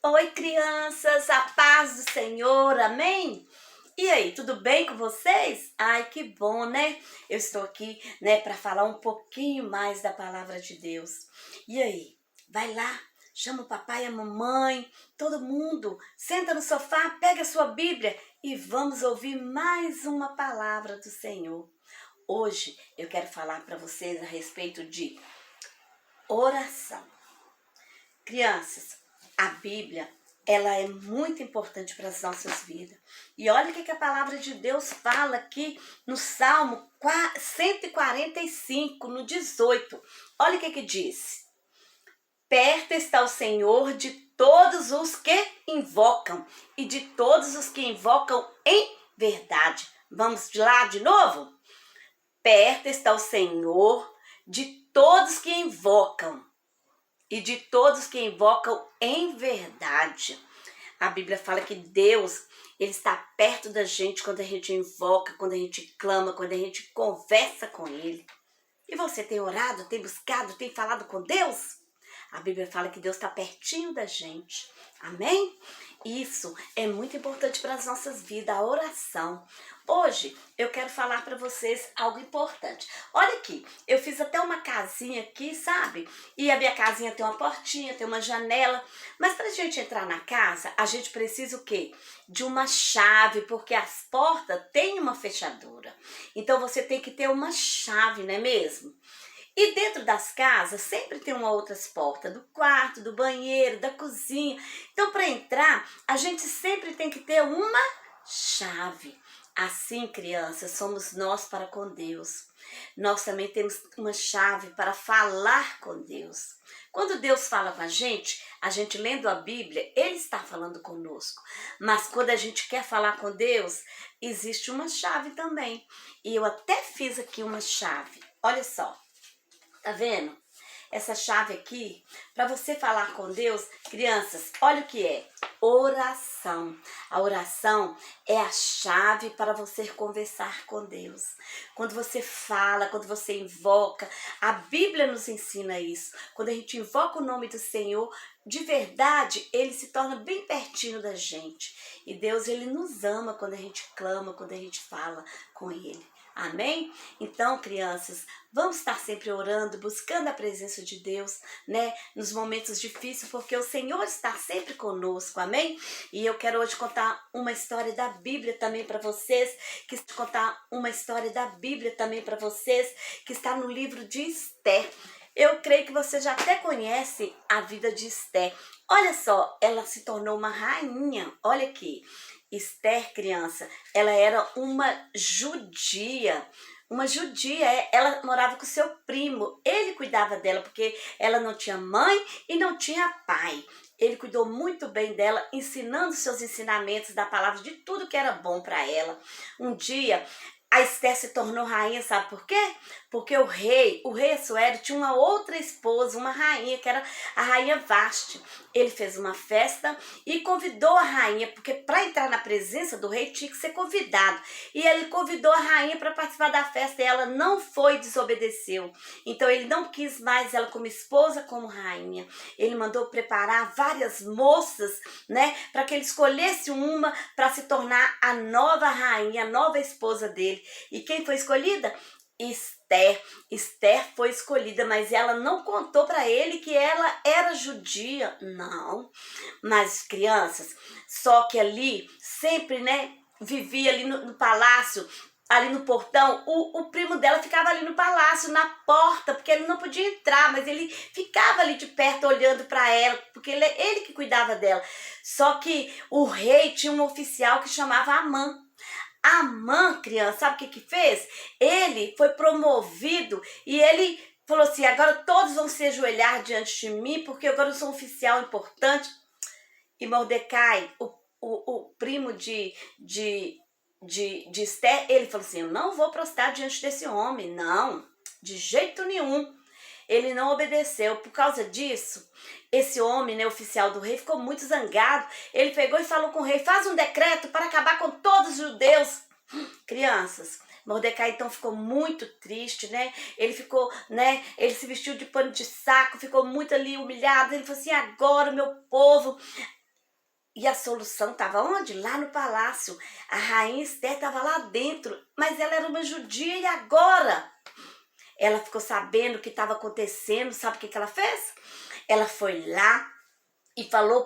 Oi, crianças, a paz do Senhor, amém? E aí, tudo bem com vocês? Ai, que bom, né? Eu estou aqui, para falar um pouquinho mais da palavra de Deus. E aí, vai lá, chama o papai e a mamãe, todo mundo, senta no sofá, pega a sua Bíblia e vamos ouvir mais uma palavra do Senhor. Hoje eu quero falar para vocês a respeito de oração. Crianças, a Bíblia, ela é muito importante para as nossas vidas. E olha o que a palavra de Deus fala aqui no Salmo 145, no 18. Olha o que diz. Perto está o Senhor de todos os que invocam e de todos os que invocam em verdade. Vamos lá de novo? Perto está o Senhor de todos que invocam e de todos que invocam em verdade. A Bíblia fala que Deus, Ele está perto da gente quando a gente invoca, quando a gente clama, quando a gente conversa com Ele. E você tem orado, tem buscado, tem falado com Deus? A Bíblia fala que Deus está pertinho da gente. Amém? Isso é muito importante para as nossas vidas, a oração. Hoje eu quero falar para vocês algo importante. Olha aqui, eu fiz até uma casinha aqui, sabe? E a minha casinha tem uma portinha, tem uma janela. Mas para a gente entrar na casa, a gente precisa o quê? De uma chave, porque as portas têm uma fechadura. Então você tem que ter uma chave, não é mesmo? E dentro das casas sempre tem uma outras portas, do quarto, do banheiro, da cozinha. Então, para entrar, a gente sempre tem que ter uma chave. Assim, crianças, somos nós para com Deus. Nós também temos uma chave para falar com Deus. Quando Deus fala com a gente lendo a Bíblia, Ele está falando conosco. Mas quando a gente quer falar com Deus, existe uma chave também. E eu até fiz aqui uma chave. Olha só. Tá vendo? Essa chave aqui, para você falar com Deus, crianças, olha o que é. Oração. A oração é a chave para você conversar com Deus. Quando você fala, quando você invoca, a Bíblia nos ensina isso. Quando a gente invoca o nome do Senhor, de verdade, Ele se torna bem pertinho da gente. E Deus, Ele nos ama quando a gente clama, quando a gente fala com Ele. Amém? Então, crianças, vamos estar sempre orando, buscando a presença de Deus, nos momentos difíceis, porque o Senhor está sempre conosco, amém? E eu quero hoje contar uma história da Bíblia também para vocês, que está no livro de Esther. Eu creio que você já até conhece a vida de Esther. Olha só, ela se tornou uma rainha, olha aqui. Esther, criança, ela era uma judia. Ela morava com seu primo. Ele cuidava dela porque ela não tinha mãe e não tinha pai. Ele cuidou muito bem dela, ensinando seus ensinamentos da palavra, de tudo que era bom para ela. Um dia, a Esther se tornou rainha, sabe por quê? Porque o rei Assuero, tinha uma outra esposa, uma rainha, que era a rainha Vasti. Ele fez uma festa e convidou a rainha, porque para entrar na presença do rei tinha que ser convidado. E ele convidou a rainha para participar da festa e ela não foi, desobedeceu. Então ele não quis mais ela como esposa, como rainha. Ele mandou preparar várias moças, para que ele escolhesse uma para se tornar a nova rainha, a nova esposa dele. E quem foi escolhida? Esther foi escolhida, mas ela não contou para ele que ela era judia, não. Mas crianças, só que ali sempre, vivia ali no palácio, ali no portão, o primo dela ficava ali no palácio, na porta, porque ele não podia entrar, mas ele ficava ali de perto olhando para ela, porque ele que cuidava dela. Só que o rei tinha um oficial que chamava Amã. Amã, criança, sabe o que fez? Ele foi promovido e ele falou assim, agora todos vão se ajoelhar diante de mim, porque agora eu sou um oficial importante. E Mordecai, o primo de Esther, ele falou assim, eu não vou prostrar diante desse homem, não, de jeito nenhum. Ele não obedeceu. Por causa disso, esse homem, oficial do rei, ficou muito zangado. Ele pegou e falou com o rei, faz um decreto para acabar com todos os judeus. Crianças, Mordecai então ficou muito triste, Ele ficou, ele se vestiu de pano de saco, ficou muito ali humilhado. Ele falou assim, agora o meu povo E a solução estava onde? Lá no palácio. A rainha Esther estava lá dentro, mas ela era uma judia e agora? Ela ficou sabendo o que estava acontecendo, sabe o que ela fez? Ela foi lá e falou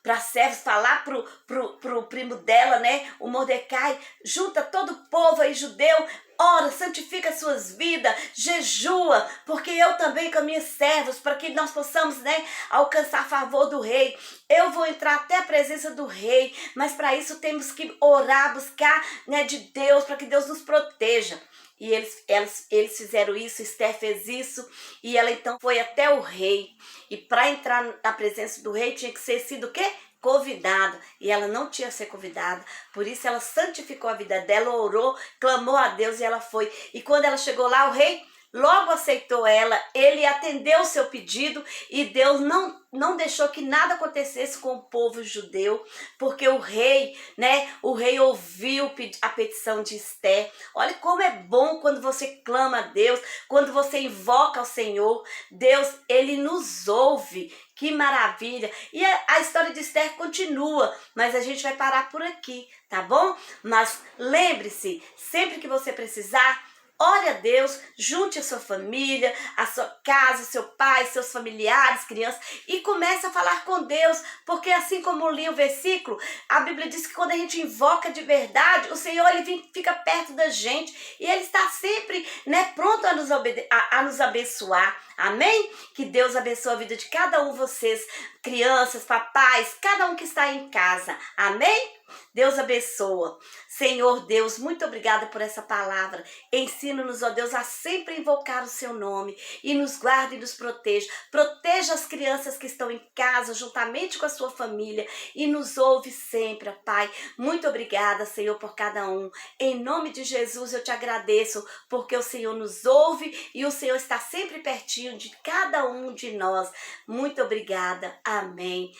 para servos, falar pro primo dela, né, o Mordecai, junta todo o povo aí judeu, ora, santifica suas vidas, jejua, porque eu também com minhas servos, para que nós possamos, né, alcançar favor do rei. Eu vou entrar até a presença do rei, mas para isso temos que orar, buscar, né, de Deus, para que Deus nos proteja. E eles fizeram isso, Esther fez isso, e ela então foi até o rei. E para entrar na presença do rei tinha que ser sido o quê? Convidada. E ela não tinha sido convidada. Por isso ela santificou a vida dela, orou, clamou a Deus e ela foi. E quando ela chegou lá, o rei logo aceitou ela, ele atendeu o seu pedido e Deus não deixou que nada acontecesse com o povo judeu, porque o rei, né, o rei ouviu a petição de Esther. Olha como é bom quando você clama a Deus, quando você invoca ao Senhor, Deus, ele nos ouve. Que maravilha! E a história de Esther continua, mas a gente vai parar por aqui, tá bom? Mas lembre-se, sempre que você precisar, ore a Deus, junte a sua família, a sua casa, seu pai, seus familiares, crianças, e comece a falar com Deus, porque assim como eu li o versículo, a Bíblia diz que quando a gente invoca de verdade, o Senhor ele fica perto da gente e Ele está sempre, né, pronto a nos abençoar. Amém? Que Deus abençoe a vida de cada um de vocês, crianças, papais, cada um que está em casa. Amém? Deus abençoa. Senhor Deus, muito obrigada por essa palavra. Ensina-nos, ó Deus, a sempre invocar o seu nome e nos guarde e nos proteja. Proteja as crianças que estão em casa, juntamente com a sua família, e nos ouve sempre, ó Pai. Muito obrigada, Senhor, por cada um. Em nome de Jesus, eu te agradeço, porque o Senhor nos ouve e o Senhor está sempre pertinho de cada um de nós. Muito obrigada. Amém.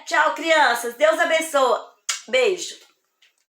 Tchau, crianças. Deus abençoe. Beijo.